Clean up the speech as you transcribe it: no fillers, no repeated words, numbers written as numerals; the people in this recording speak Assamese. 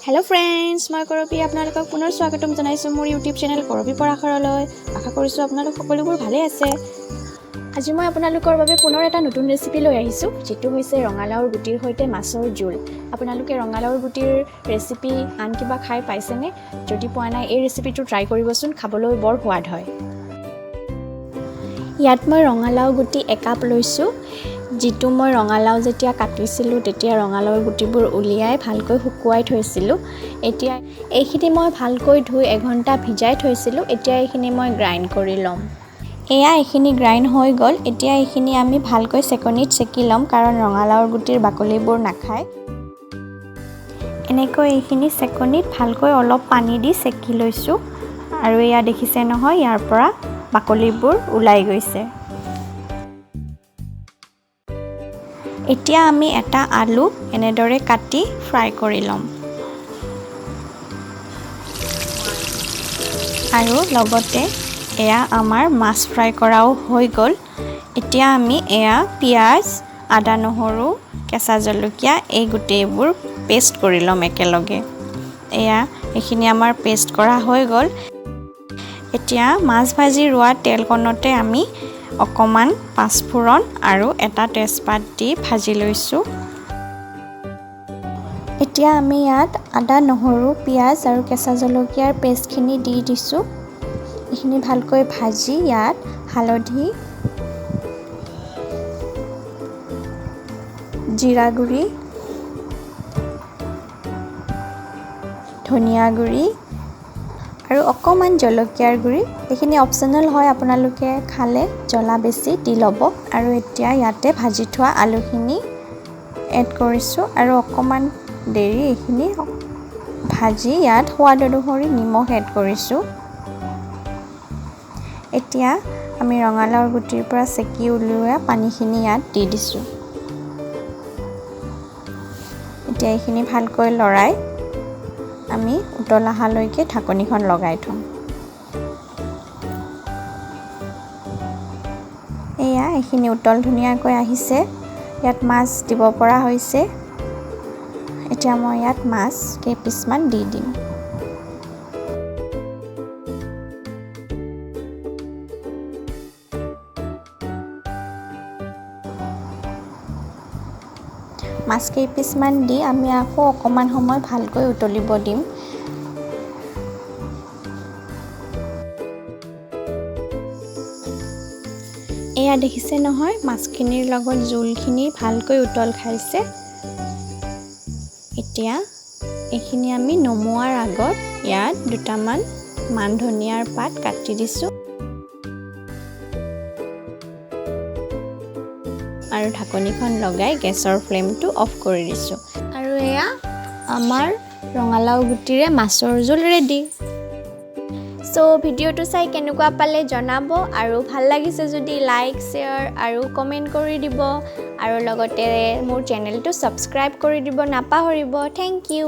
हेलो फ्रेंड्स मैं करबी आपनालोকক पुনৰ স্বাগতম জনাইছো মোৰ ইউটিউব চেনেল কৰবি পৰাখৰলৈ আশা কৰিছো আপোনালোক সকলোবোৰ ভালে আছে আজি মই আপোনালোকৰ বাবে পুনৰ এটা নতুন ৰেচিপি লৈ আহিছো যেটো হৈছে ৰঙালাওৰ গুটিৰ সৈতে মাছৰ জোল আপোনালোকে ৰঙালাওৰ গুটিৰ ৰেচিপি আন কিবা খাই পাইছেনে যদি পোৱা নাই এই ৰেচিপিটো ট্ৰাই কৰিবচোন খাবলৈ বৰ সোৱাদ হয় ইয়াত মই ৰঙালাও গুটি 1 কাপ লৈছো जितु मैं रंगालाव जेतिया काटिसिलु तेतिया रंगालावर गुटिबुर उलियाय भालকৈ हुकुवाই থৈছিলু এতিয়া এইখিনি মই ভালকৈ ধুই 1 ঘণ্টা ভিজাই থৈছিলু এতিয়া এইখিনি মই গ্ৰাইন্ড কৰি লম এয়া এইখিনি গ্ৰাইন্ড হৈ গল এতিয়া এইখিনি আমি ভালকৈ সেকনিত সেকি লম কাৰণ ৰঙালাওৰ গুটিৰ বাকলিবোৰ নাখায় এনেকৈ এইখিনি সেকনিত ভালকৈ অলপ পানী দি সেকি লৈছো আৰু এয়া দেখিছে নহয় ইয়াৰ পৰা বাকলিবোৰ উলাই গৈছে এতিয়া আমি এটা আলু এনেদৰে কাটি ফ্ৰাই কৰি লম আৰু লগতে এয়া আমাৰ মাছ ফ্ৰাই কৰাও হৈ গল এতিয়া আমি এয়া পিয়াজ আদা নহৰু কেঁচা জলকীয়া এই গুটেইবোৰ পেষ্ট কৰি লম একেলগে এয়া এখিনি আমাৰ পেষ্ট কৰা হৈ গল এতিয়া মাছ ভাজি ৰোৱা তেলকণতে আমি অকমান পাঁচফোৰণ আৰু এটা তেজপাত দি ভাজি লৈছো এতিয়া আমি ইয়াত আদা নহৰু পিয়াজ আৰু কেঁচা জলকীয়াৰ পেষ্টখিনি দি দিছো এইখিনি ভালকৈ ভাজি ইয়াত হালধি জিৰা গুৰি ধনিয়া গুৰি আৰু অকমান জলকীয়াৰ গুৰি এইখিনি অপচনেল হয় আপোনালোকে খালে জলা বেছি দি লব আৰু এতিয়া ইয়াতে ভাজি থোৱা আলুখিনি এড কৰিছো আৰু অকমান দেৰি এইখিনি ভাজি ইয়াত সোৱাদ অনুসৰি নিমখ এড কৰিছো এতিয়া আমি ৰঙালাওৰ গুটিৰ পৰা সেকি উলিওৱা পানীখিনি ইয়াত দি দিছো এতিয়া এইখিনি ভালকৈ লৰাই আমি উতলা হালৈকে ঢাকনিখন লগাই থম এয়া এইখিনি উতল ধুনিয়াকৈ আহিছে ইয়াত মাছ দিব পৰা হৈছে এতিয়া মই ইয়াত মাছ কেইপিছমান দি দিম মাছ কেইপিছমান দি আমি আকৌ অকমান সময় ভালকৈ উতলিব দিম এয়া দেখিছে নহয় মাছখিনিৰ লগত জোলখিনি ভালকৈ উতল খাইছে এতিয়া এইখিনি আমি নমোৱাৰ আগত ইয়াত দুটামান মান ধনিয়াৰ পাত কাটি দিছো আৰু ঢাকনিখন লগাই গেছৰ ফ্লেমটো অফ কৰি দিছো আৰু এয়া আমাৰ ৰঙালাও গুটিৰে মাছৰ জোল ৰেডি সো ভিডিওটো চাই কেনেকুৱা পালে জনাব আৰু ভাল লাগিছে যদি লাইক শেয়াৰ আৰু কমেন্ট কৰি দিব আৰু লগতে মোৰ চেনেলটো সাবস্ক্ৰাইব কৰি দিব নাপাহৰিব থ্যাংক ইউ